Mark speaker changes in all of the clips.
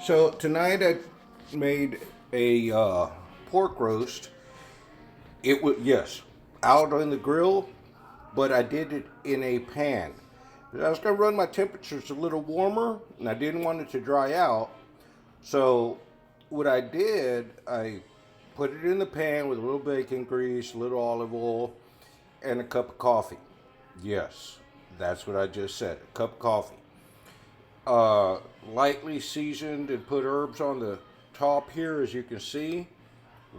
Speaker 1: So tonight I made a pork roast. It was, yes, out on the grill, but I did it in a pan. I was going to run my temperatures a little warmer, and I didn't want it to dry out. So what I did, I put it in the pan with a little bacon grease, a little olive oil, and a cup of coffee. Yes, that's what I just said. A cup of coffee. Lightly seasoned and put herbs on the top here, as you can see.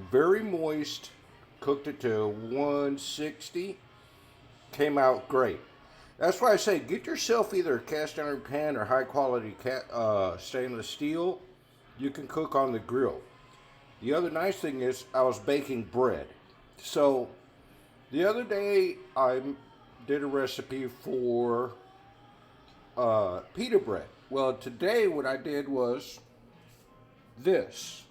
Speaker 1: Very moist. Cooked it to 160. Came out great. That's why I say get yourself either a cast iron pan or high quality stainless steel. You can cook on the grill. The other nice thing is I was baking bread. So the other day I did a recipe for pita bread. Well, today what I did was this.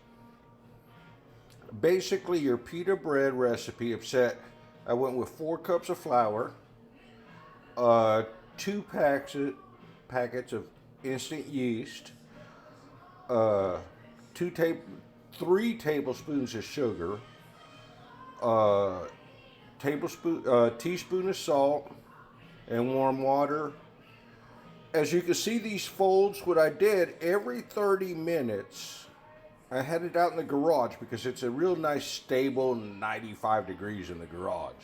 Speaker 1: Basically, your pita bread recipe. I went with 4 cups of flour, uh, two packets of instant yeast, uh, 3 tablespoons of sugar, uh, teaspoon of salt, and warm water. As you can see these folds, what I did every 30 minutes, I had it out in the garage because it's a real nice stable 95 degrees in the garage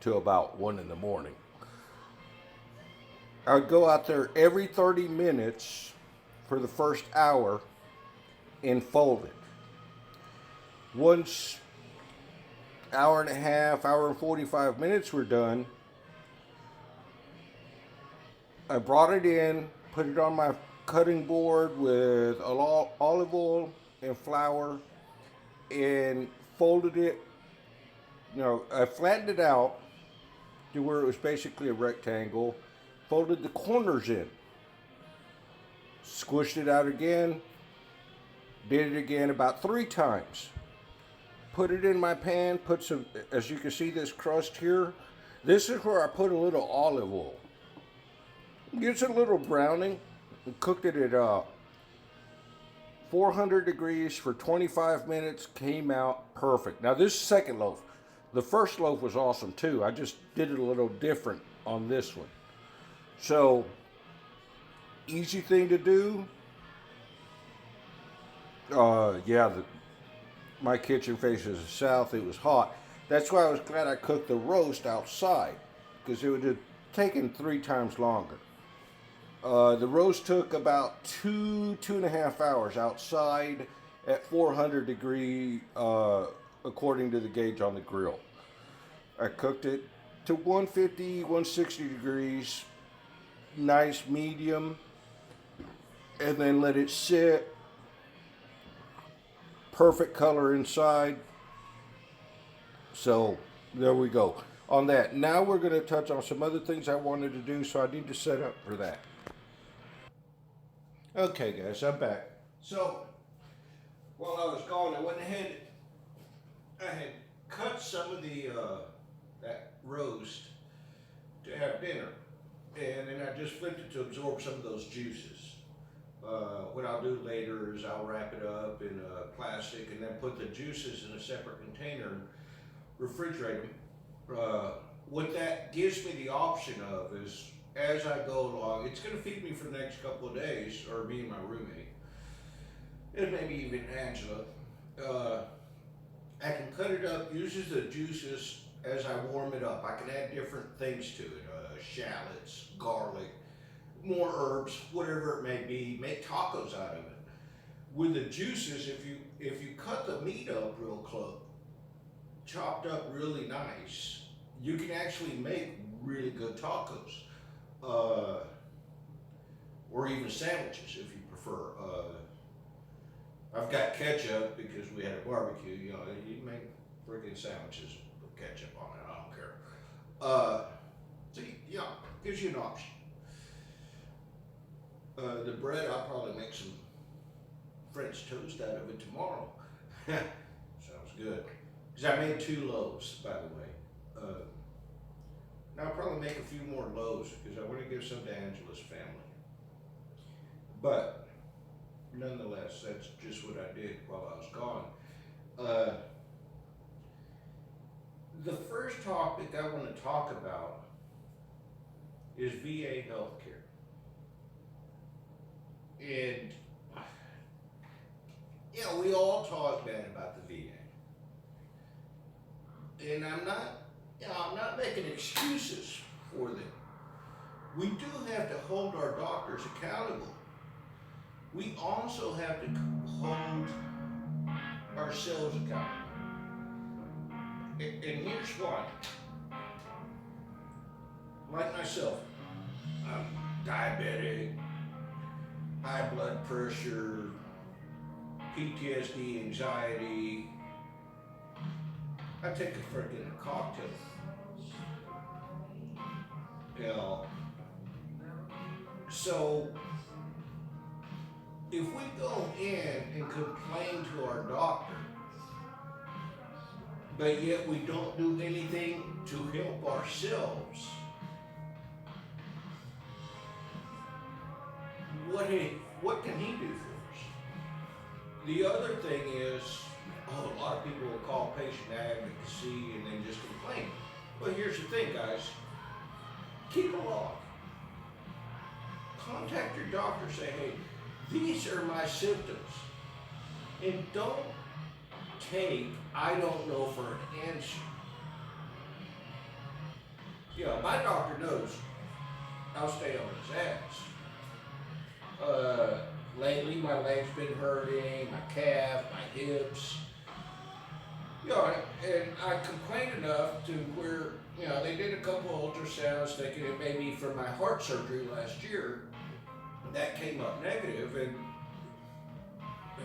Speaker 1: till about 1 in the morning. I would go out there every 30 minutes for the first hour and fold it. Once hour and a half, hour and 45 minutes were done, I brought it in, put it on my cutting board with olive oil and flour, and folded it. I flattened it out to where it was basically a rectangle, folded the corners in, squished it out again, did it again about 3 times. Put it in my pan, put some, as you can see this crust here, this is where I put a little olive oil. Gets a little browning, and cooked it at 400 degrees for 25 minutes, came out perfect. Now this second loaf, the first loaf was awesome too. I just did it a little different on this one. So, easy thing to do. My kitchen faces the south. It was hot. That's why I was glad I cooked the roast outside, because it would have taken 3 times longer. The roast took about 2.5 hours outside at 400 degree, according to the gauge on the grill. I cooked it to 150, 160 degrees, nice medium, and then let it sit. Perfect color inside. So there we go. On that, now we're going to touch on some other things I wanted to do, so I need to set up for that. Okay, guys, I'm back. So while I was gone, I went ahead. I had cut some of the that roast to have dinner, and then I just flipped it to absorb some of those juices. What I'll do later is I'll wrap it up in plastic and then put the juices in a separate container and refrigerate them. What that gives me the option of is, as I go along, it's going to feed me for the next couple of days, or me and my roommate, and maybe even Angela. I can cut it up, uses the juices as I warm it up. I can add different things to it, shallots, garlic, more herbs, whatever it may be. Make tacos out of it. With the juices, if you cut the meat up real close, chopped up really nice, you can actually make really good tacos, or even sandwiches if you prefer. I've got ketchup because we had a barbecue. You can make freaking sandwiches with ketchup on it. I don't care. So gives you an option. The bread, I'll probably make some French toast out of it tomorrow. Sounds good. Because I made 2 loaves, by the way. Now I'll probably make a few more loaves because I want to give some to Angela's family. But nonetheless, that's just what I did while I was gone. Uh, the first topic I want to talk about is VA healthcare. And, we all talk bad about the VA. And I'm not making excuses for them. We do have to hold our doctors accountable. We also have to hold ourselves accountable. And here's why. Like myself, I'm diabetic, high blood pressure, PTSD, anxiety. I take a freaking cocktail. So if we go in and complain to our doctor, but yet we don't do anything to help ourselves, what can he do for us? The other thing is, a lot of people will call patient advocacy and then just complain. Well, here's the thing, guys. Keep a log. Contact your doctor, say, hey, these are my symptoms. And don't take I don't know for an answer. My doctor knows I'll stay on his ass. Lately my leg's been hurting, my calf, my hips. And I complained enough to where, they did a couple ultrasounds thinking it may be for my heart surgery last year. That came up negative, and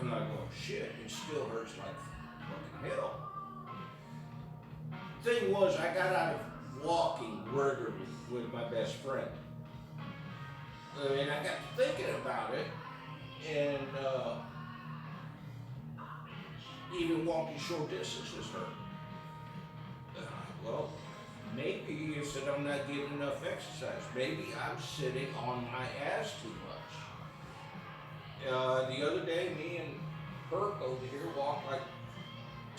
Speaker 1: I'm like, oh shit, it still hurts like fucking hell. Thing was, I got out of walking regularly with my best friend. And I got to thinking about it, and even walking short distances hurt. Well, maybe it's that I'm not getting enough exercise. Maybe I'm sitting on my ass too much. The other day, me and Herc over here walked like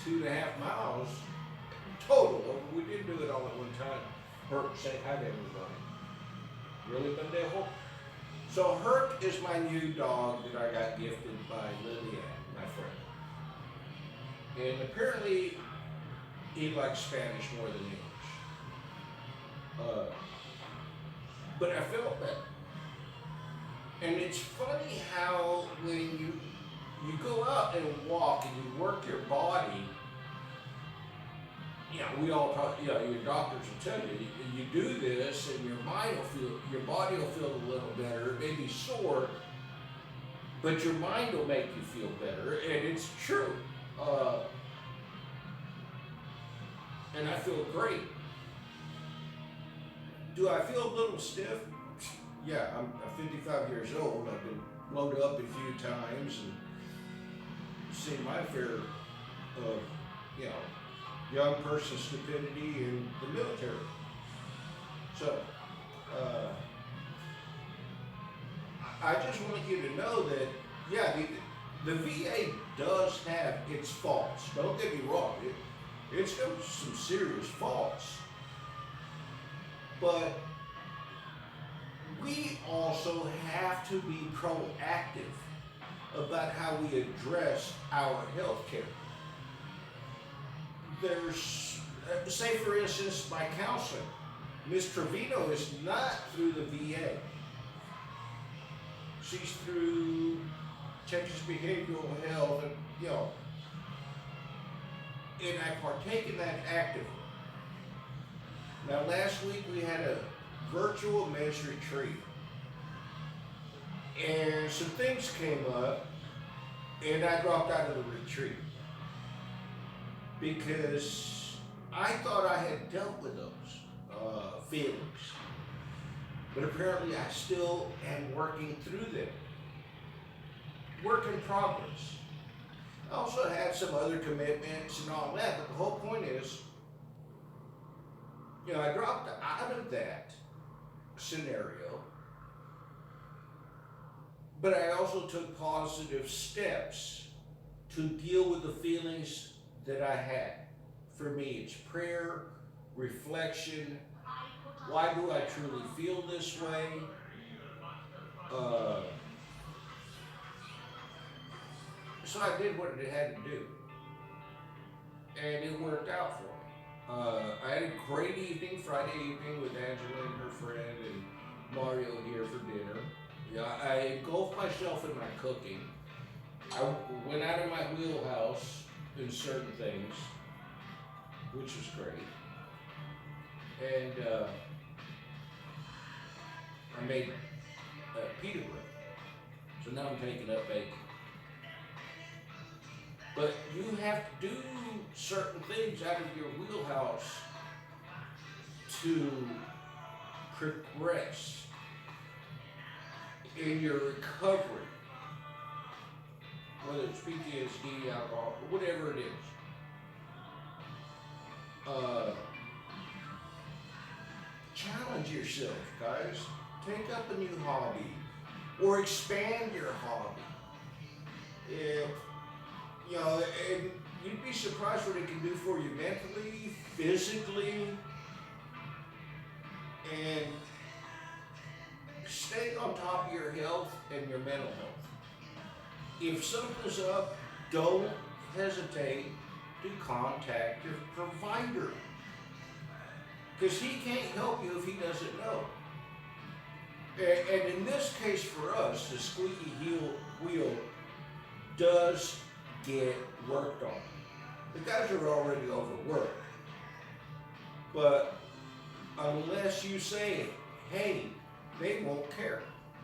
Speaker 1: 2.5 miles total. We didn't do it all at one time. Herc, say hi to everybody. Really, Bendejo? So Herc is my new dog that I got gifted by Lillian, my friend. And apparently, he likes Spanish more than English. But I felt that. And it's funny how when you go out and walk and you work your body, we all talk, your doctors will tell you, you do this and your body will feel a little better. It may be sore, but your mind will make you feel better, and it's true. And I feel great. Do I feel a little stiff? Yeah, I'm 55 years old. I've been blown up a few times and seen my fair of, young person stupidity in the military. So, I just want you to know that, the VA does have its faults. Don't get me wrong. It's got some serious faults. But we also have to be proactive about how we address our health care. There's, say for instance, my counselor, Ms. Trevino, is not through the VA. She's through Texas Behavioral Health, and and I partake in that actively. Now, last week we had a virtual men's retreat, and some things came up, and I dropped out of the retreat because I thought I had dealt with those feelings, but apparently I still am working through them. Work in progress. I also had some other commitments and all that, but the whole point is, I dropped out of that scenario, but I also took positive steps to deal with the feelings that I had. For me, it's prayer, reflection. Why do I truly feel this way? Uh, so I did what it had to do, and it worked out for me. I had a great evening, Friday evening, with Angela and her friend and Mario here for dinner. Yeah, I engulfed myself in my cooking. I went out of my wheelhouse in certain things, which was great. And I made pita bread. So now I'm taking up bacon. But you have to do certain things out of your wheelhouse to progress in your recovery, whether it's PTSD, alcohol, whatever it is. Challenge yourself, guys. Take up a new hobby or expand your hobby. If and you'd be surprised what it can do for you mentally, physically, and stay on top of your health and your mental health. If something's up, don't hesitate to contact your provider, because he can't help you if he doesn't know. And in this case for us, the squeaky wheel does get worked on. The guys are already overworked. But unless you say, hey, they won't care,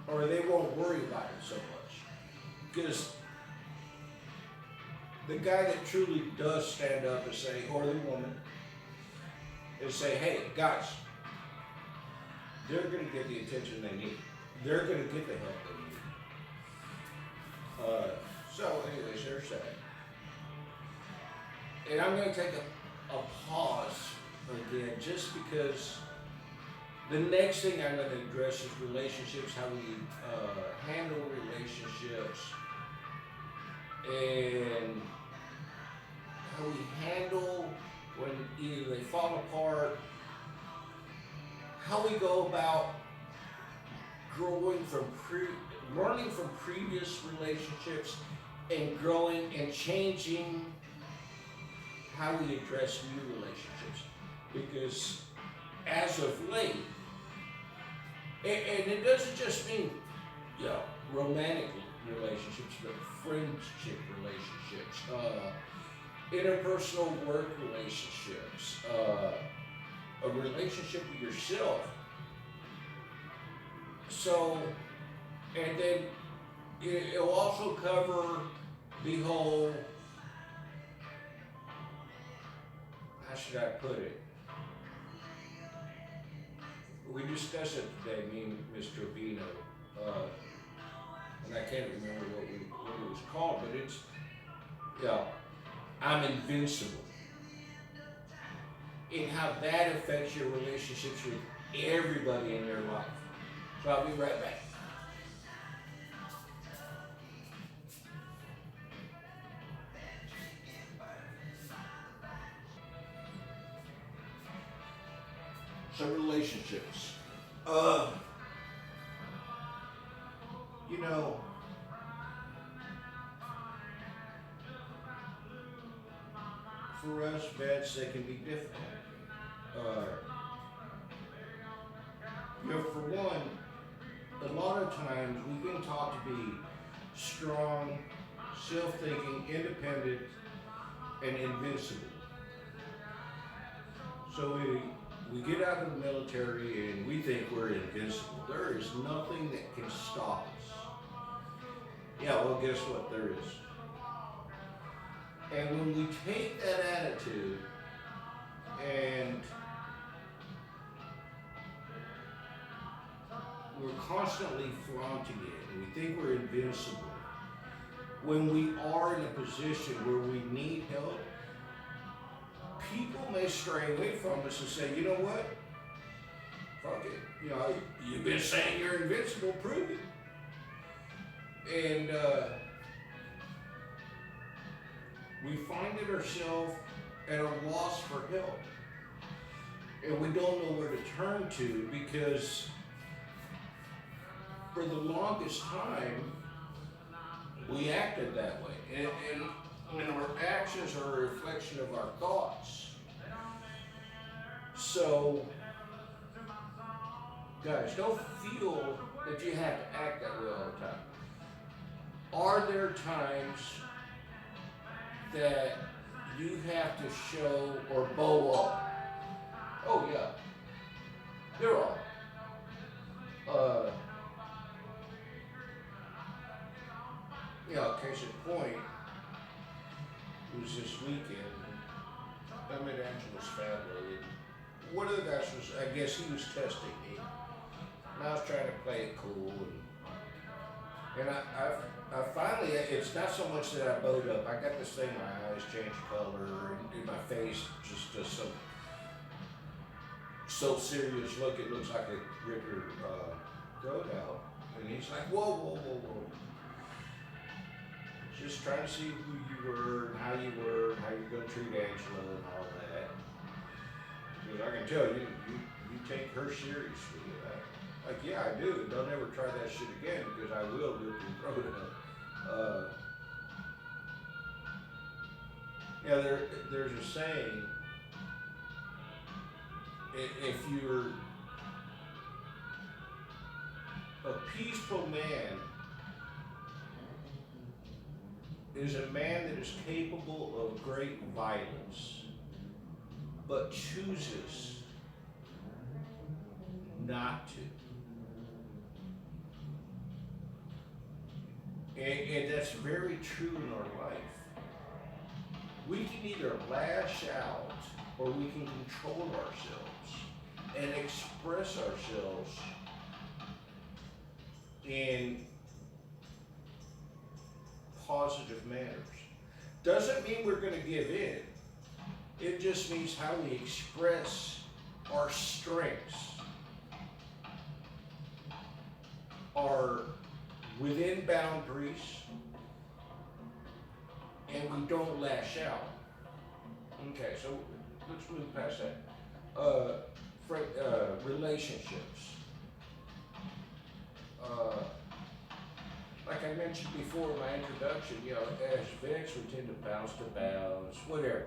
Speaker 1: or they won't worry about it so much. Because the guy that truly does stand up and say, or the woman, and say, hey, guys, they're going to get the attention they need. They're going to get the help they need. So anyways, there's that. And I'm going to take a pause again, just because the next thing I'm going to address is relationships, how we handle relationships, and how we handle when either they fall apart, how we go about growing from learning from previous relationships and growing and changing how we address new relationships. Because as of late, and it doesn't just mean romantic relationships, but friendship relationships, interpersonal work relationships, a relationship with yourself. So, and then it'll also cover the whole, how should I put it? We discussed it today, me and Mr. Bino, and I can't remember what it was called, but it's, I'm invincible. And how that affects your relationships with everybody in your life. So I'll be right back. So relationships. For us vets, they can be difficult. For one, a lot of times we've been taught to be strong, self-thinking, independent, and invincible. So we get out of the military and we think we're invincible. There is nothing that can stop us. Yeah, well, guess what? There is. And when we take that attitude and we're constantly flaunting it and we think we're invincible, when we are in a position where we need help, people may stray away from us and say, you know what? Fuck it. You've been saying you're invincible, prove it. And we find it ourselves at a loss for help. And we don't know where to turn to because for the longest time, we acted that way. And our actions are a reflection of our thoughts. So, guys, don't feel that you have to act that way all the time. Are there times that you have to show or bow up? Oh, yeah. There are. Case in point, it was this weekend. I met Angela's family. One of the guys was, I guess he was testing me. And I was trying to play it cool. And I finally, it's not so much that I bowed up. I got this thing, my eyes change color, and my face just does some so serious look, it looks like it ripped your throat out. And he's like, whoa, whoa, whoa, whoa. Just trying to see who you were, and how you're going to treat Angela and all that. Because I can tell you take her seriously. Like, yeah, I do. Don't ever try that shit again because I will rip your throat out. There's a saying, if you're a peaceful man, is a man that is capable of great violence, but chooses not to. And that's very true in our life. We can either lash out or we can control ourselves and express ourselves in positive manners. Doesn't mean we're going to give in. It just means how we express our strengths are within boundaries and we don't lash out. Okay, so let's move past that. Relationships. Like I mentioned before in my introduction, as vets, we tend to bounce to bounds, whatever.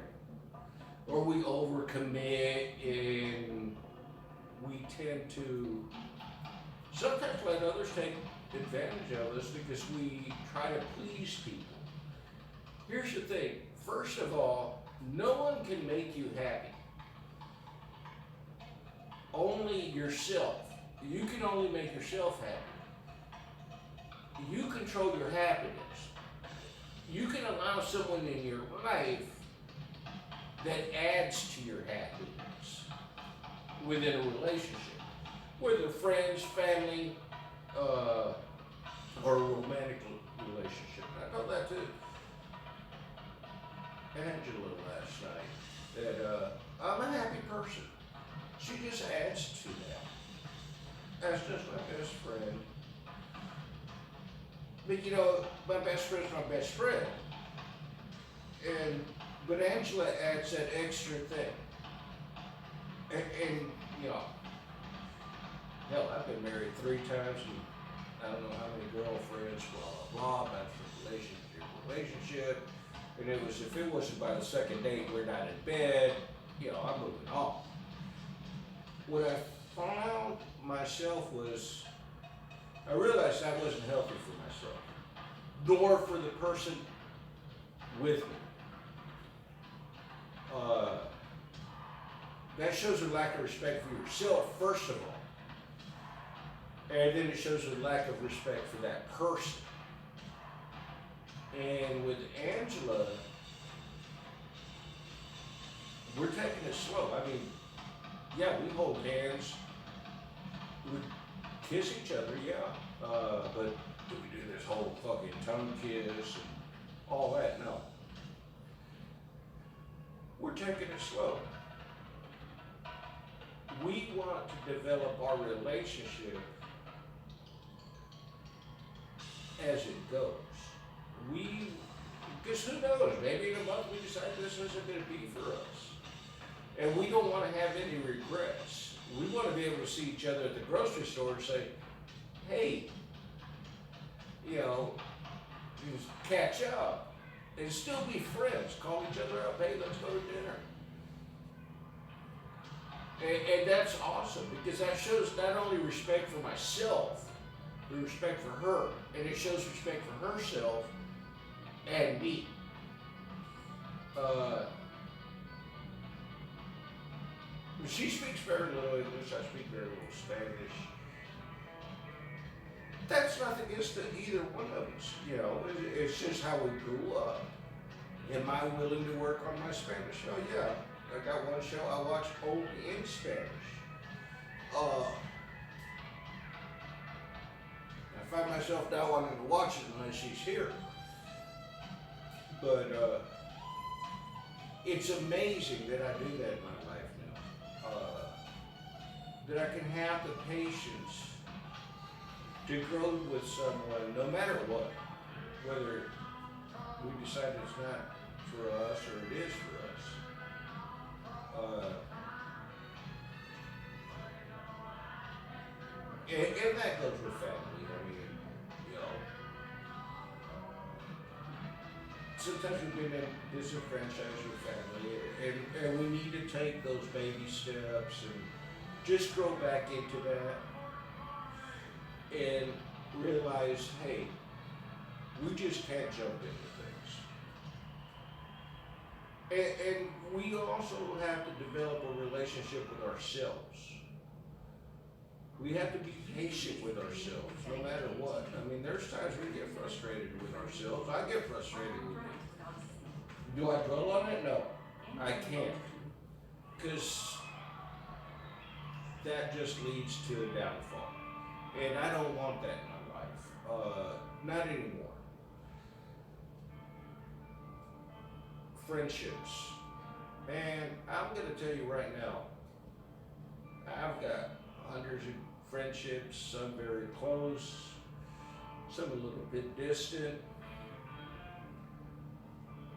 Speaker 1: Or we overcommit and we tend to sometimes let others take advantage of us because we try to please people. Here's the thing. First of all, no one can make you happy. Only yourself. You can only make yourself happy. You control your happiness. You can allow someone in your life that adds to your happiness within a relationship, whether friends, family, or a romantic relationship. I know that too. Angela last night, that I'm a happy person. She just adds to that. As does my best friend. But my best friend's my best friend. But Angela adds that extra thing. And hell, I've been married 3 times and I don't know how many girlfriends, blah, blah, blah, that's relationship. And if it wasn't by the second date, we're not in bed, I'm moving on. What I found myself was, I realized I wasn't healthy for myself, nor for the person with me. That shows a lack of respect for yourself, first of all. And then it shows a lack of respect for that person. And with Angela, we're taking it slow. I mean, yeah, we hold hands, we kiss each other, but do we do this whole fucking tongue kiss and all that? No. We're taking it slow. We want to develop our relationship as it goes. We, because who knows, maybe in a month we decide this isn't going to be for us. And we don't want to have any regrets. We want to be able to see each other at the grocery store and say, hey, you know, just catch up and still be friends. Call each other up, hey, let's go to dinner. And that's awesome because that shows not only respect for myself, but respect for her. And it shows respect for herself and me. She speaks very little English, I speak very little Spanish. That's nothing against either one of us, you know, it's just how we grew up. Am I willing to work on my Spanish? Oh yeah, I got one show I watch only in Spanish. I find myself not wanting to watch it unless she's here. But it's amazing that I do that in my life now. That I can have the patience to grow with someone no matter what. Whether we decide it's not for us or it is for us. And that goes with family. I mean, you know, sometimes we've been disenfranchised with family, and we need to take those baby steps and just grow back into that and realize, hey, we just can't jump into things. And we also have to develop a relationship with ourselves. We have to be patient with ourselves, no matter what. I mean, there's times we get frustrated with ourselves. I get frustrated with me. Do I dwell on it? No, I can't. Because that just leads to a downfall. And I don't want that in my life. Not anymore. Friendships. Man, I'm going to tell you right now, I've got hundreds of friendships, some very close, some a little bit distant.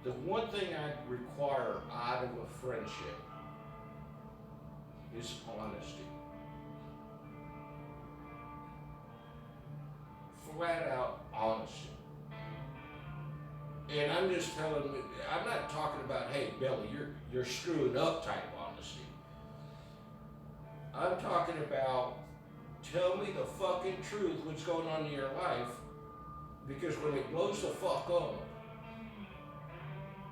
Speaker 1: The one thing I require out of a friendship is honesty. Flat out honesty. And I'm just telling you, I'm not talking about, hey, Billy, you're screwing up type honesty. I'm talking about, tell me the fucking truth, what's going on in your life, because when it blows the fuck up,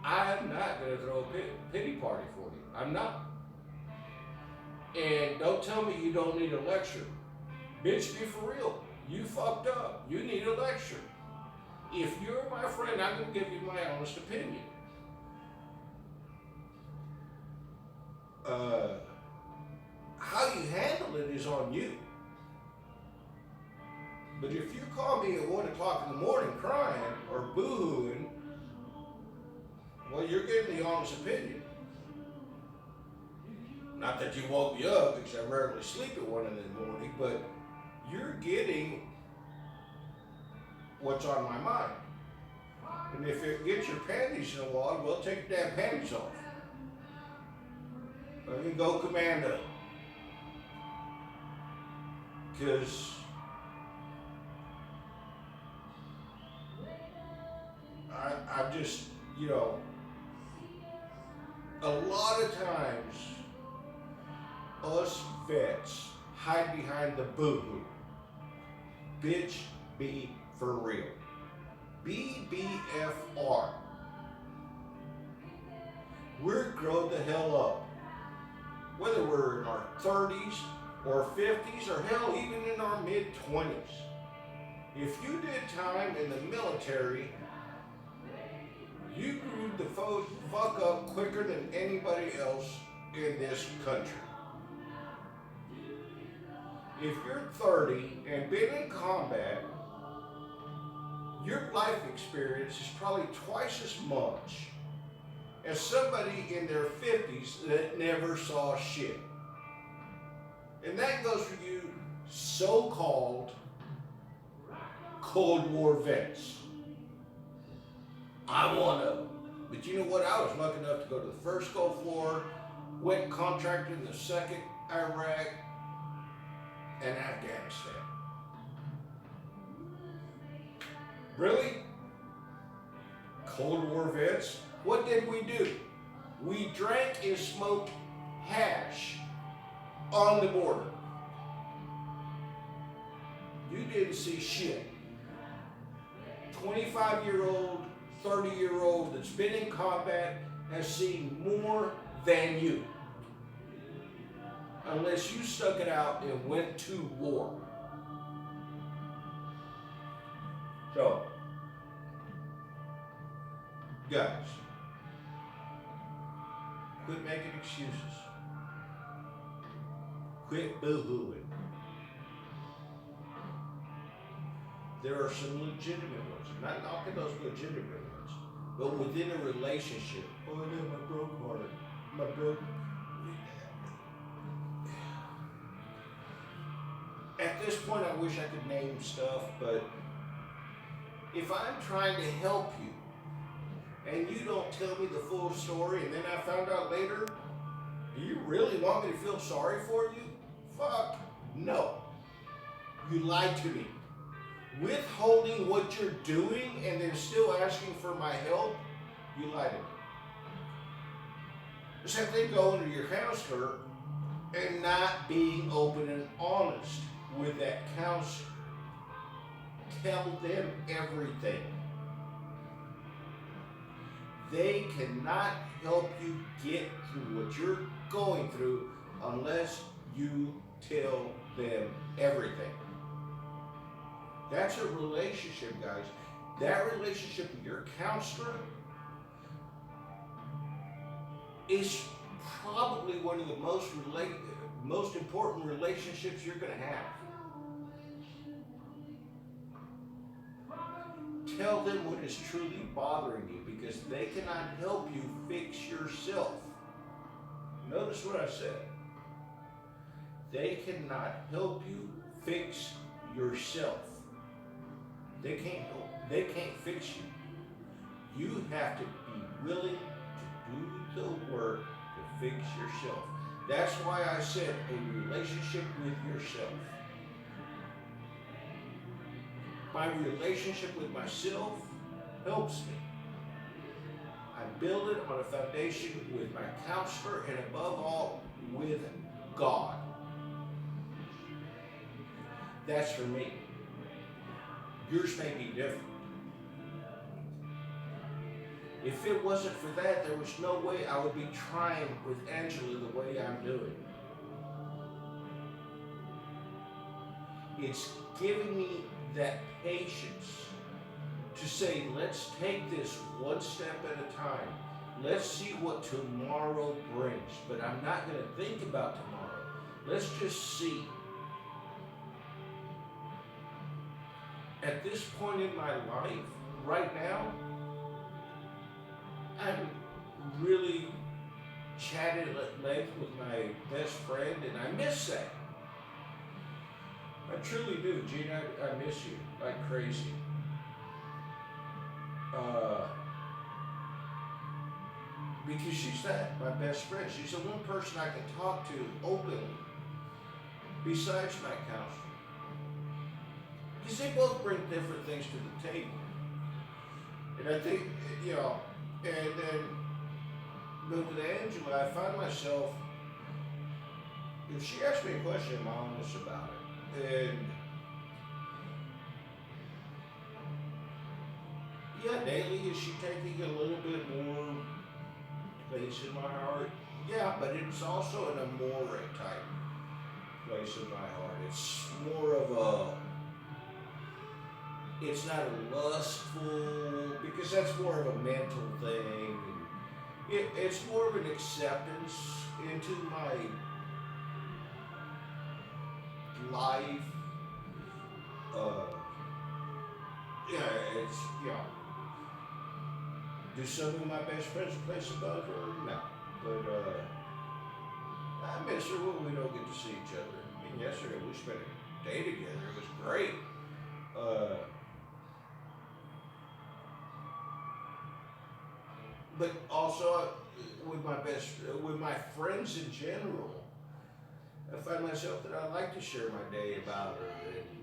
Speaker 1: I'm not going to throw a pity party for you. I'm not. And don't tell me you don't need a lecture. Bitch, be for real. You fucked up. You need a lecture. If you're my friend, I'm going to give you my honest opinion. How you handle it is on you. But if you call me at 1 o'clock in the morning crying or boo-hooing, well, you're getting the honest opinion. Not that you woke me up, because I rarely sleep at 1 in the morning, but you're getting what's on my mind. And if it gets your panties in a wad, well, take your damn panties off. Let me go commando. Because I'm just, you know, a lot of times us vets hide behind the boo-hoo. Bitch, be for real. BBFR. We're grown the hell up. Whether we're in our 30s or 50s or hell, even in our mid-20s. If you did time in the military, you grew the fuck up quicker than anybody else in this country. If you're 30 and been in combat, your life experience is probably twice as much as somebody in their 50s that never saw shit. And that goes for you so-called Cold War vets. I'm one of them. But you know what? I was lucky enough to go to the first Gulf War, went contracted in the second, Iraq, and Afghanistan. Really? Cold War vets? What did we do? We drank and smoked hash on the border. You didn't see shit. 25-year-old, 30-year-old that's been in combat has seen more than you. Unless you stuck it out and went to war. So, guys, quit making excuses. Quit boo-hooing. There are some legitimate ones. I'm not knocking those legitimate ones. But within a relationship, oh no, my broke heart. My broke. At this point, I wish I could name stuff, but if I'm trying to help you and you don't tell me the full story and then I found out later, do you really want me to feel sorry for you? Fuck no. You lied to me. Withholding what you're doing and then still asking for my help, you lied to me. The same thing going to your counselor and not being open and honest with that counselor. Tell them everything. They cannot help you get through what you're going through unless you tell them everything. That's a relationship, guys. That relationship with your counselor is probably one of the most important relationships you're going to have. Tell them what is truly bothering you because they cannot help you fix yourself. Notice what I said. They cannot help you fix yourself. They can't fix you. You have to be willing to do the work to fix yourself. That's why I said a relationship with yourself. My relationship with myself helps me. I build it on a foundation with my counselor and above all with God. That's for me. Yours may be different. If it wasn't for that, there was no way I would be trying with Angela the way I'm doing. It's giving me that patience to say, let's take this one step at a time. Let's see what tomorrow brings. But I'm not going to think about tomorrow. Let's just see. At this point in my life, right now, I'm really chatted at length with my best friend, and I miss that. I truly do, Gene. I miss you like crazy. Because she's that, my best friend. She's the one person I can talk to openly, besides my counselor. Because they both bring different things to the table. And I think, and then, but with Angela, I find myself, if she asks me a question, I'm honest about it. And yeah, daily, is she taking a little bit more place in my heart? Yeah, but it's also an amore type place in my heart. It's more of it's not a lustful, because that's more of a mental thing. It's more of an acceptance into my life. Do some of my best friends place above her? No. But I miss her when we don't get to see each other. I mean, yesterday we spent a day together. It was great. but also with my friends in general, I find myself that I like to share my day about it, and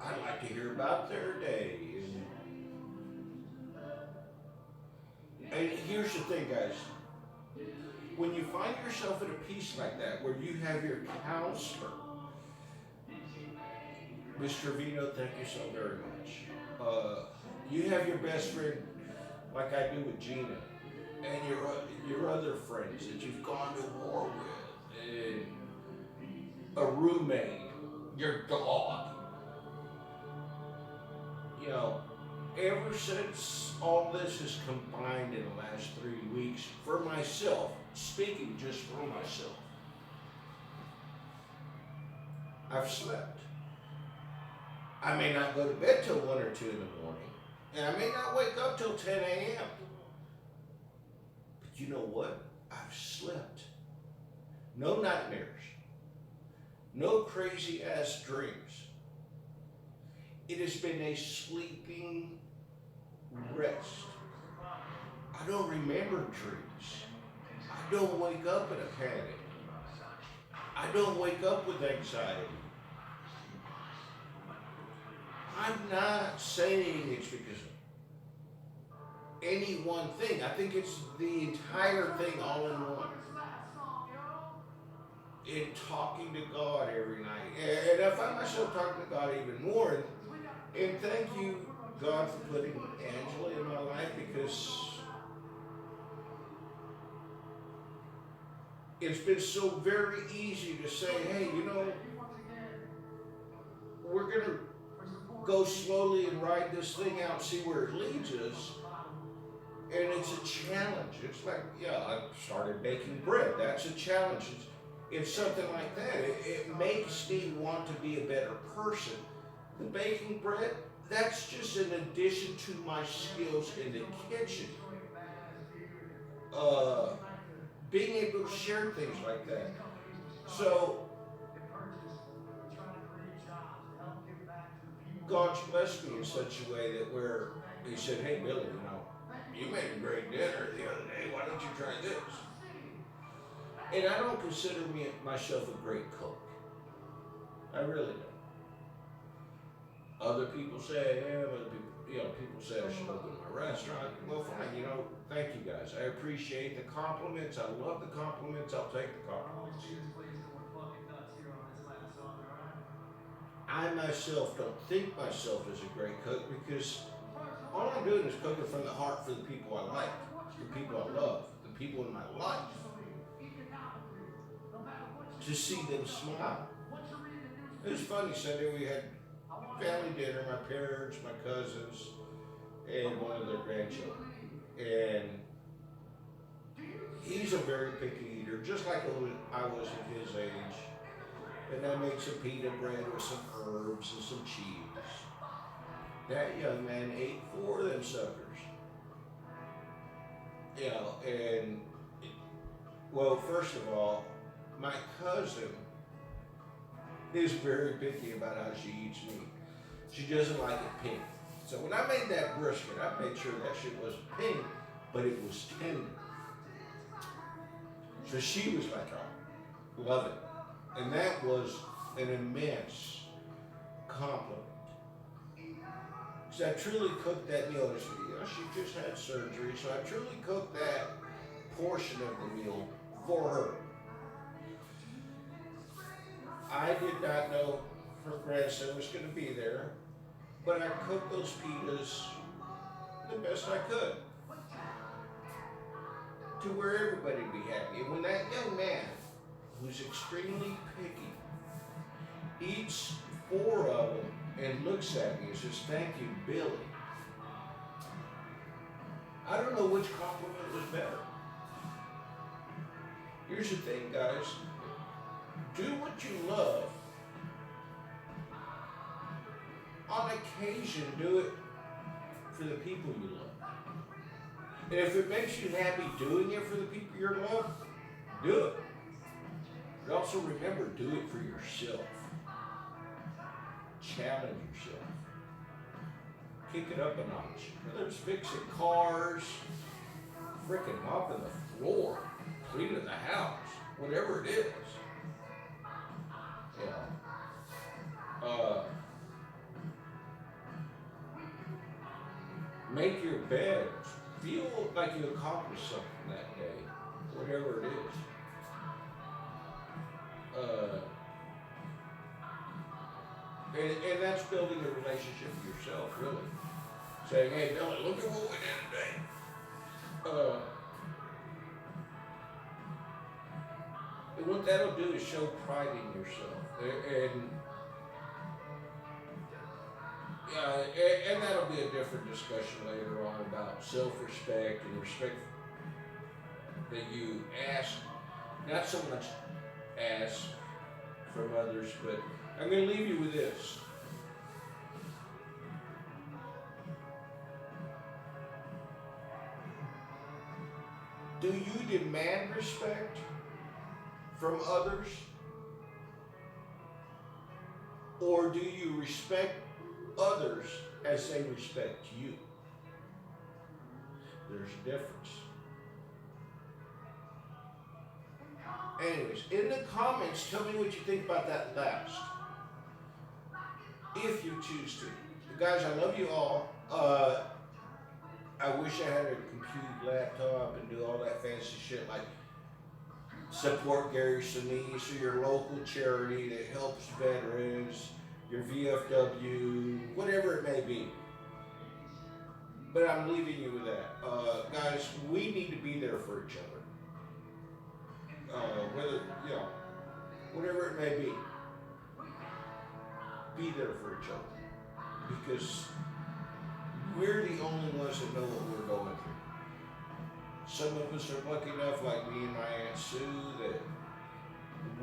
Speaker 1: I like to hear about their day. And here's the thing, guys. When you find yourself at a peace like that, where you have your counselor, Mr. Vino, thank you so very much. You have your best friend, like I do with Gina, and your other friends that you've gone to war with, and a roommate, your dog. You know, ever since all this has combined in the last 3 weeks, for myself, speaking just for myself, I've slept. I may not go to bed till 1 or 2 in the morning, and I may not wake up till 10 a.m. But you know what? I've slept. No nightmares. No crazy ass dreams. It has been a sleeping rest. I don't remember dreams. I don't wake up in a panic. I don't wake up with anxiety. I'm not saying it's because of any one thing. I think it's the entire thing all in one. In talking to God every night. And I find myself talking to God even more. And thank you, God, for putting Angela in my life, because it's been so very easy to say, hey, you know, we're going to go slowly and ride this thing out and see where it leads us. And it's a challenge. It's like, yeah, I started baking bread. That's a challenge. It's something like that. It makes me want to be a better person. The baking bread, that's just an addition to my skills in the kitchen. Being able to share things like that. So, God's blessed me in such a way that where He said, hey, Billy, you know, you made a great dinner the other day. Why don't you try this? And I don't consider myself a great cook. I really don't. Other people say I am. Other people, people say I should open my restaurant. Well, fine. You know, thank you guys. I appreciate the compliments. I love the compliments. I'll take the compliments. I myself don't think myself as a great cook, because all I'm doing is cooking from the heart for the people I like, the people I love, the people in my life. To see them smile. It was funny, Sunday we had family dinner, my parents, my cousins, and one of their grandchildren. And he's a very picky eater, just like I was at his age. And I made some pita bread with some herbs and some cheese. That young man ate 4 of them suckers. You know, and, well, first of all, my cousin is very picky about how she eats meat. She doesn't like it pink. So when I made that brisket, I made sure that shit wasn't pink, but it was tender. So she was like, oh, love it. And that was an immense compliment. Because I truly cooked that meal. She just had surgery, so I truly cooked that portion of the meal for her. I did not know her grandson was going to be there, but I cooked those pitas the best I could to where everybody would be happy. And when that young man, who's extremely picky, eats 4 of them and looks at me and says, thank you, Billy, I don't know which compliment was better. Here's the thing, guys. Do what you love. On occasion, do it for the people you love. And if it makes you happy doing it for the people you love, do it. But also remember, do it for yourself. Challenge yourself. Kick it up a notch. Whether it's fixing cars, frickin' mopping the floor, cleaning the house, whatever it is. Make your bed. Feel like you accomplished something that day, whatever it is. And that's building a relationship with yourself, really. Saying, hey, Billy, look at what we did today. And what that'll do is show pride in yourself. And that'll be a different discussion later on about self-respect and respect that you ask, not so much ask from others, but I'm going to leave you with this. Do you demand respect from others? Or do you respect others as they respect you? There's a difference. Anyways, in the comments, tell me what you think about that last. If you choose to. Guys, I love you all. I wish I had a computer laptop and do all that fancy shit like support Gary Sinise or your local charity that helps veterans, your VFW, whatever it may be. But I'm leaving you with that. Guys, we need to be there for each other. Whether, whatever it may be. Be there for each other. Because we're the only ones that know what we're going through. Some of us are lucky enough, like me and my Aunt Sue, that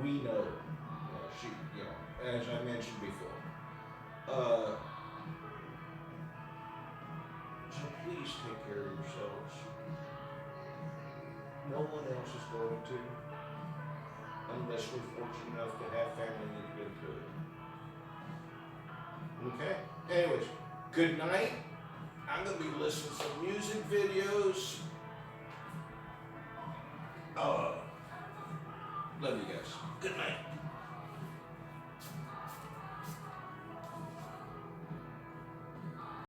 Speaker 1: we know. As I mentioned before. So please take care of yourselves. No one else is going to, unless we're fortunate enough to have family that's been through it. Okay? Anyways, good night. I'm going to be listening to some music videos. Love you guys. Good night.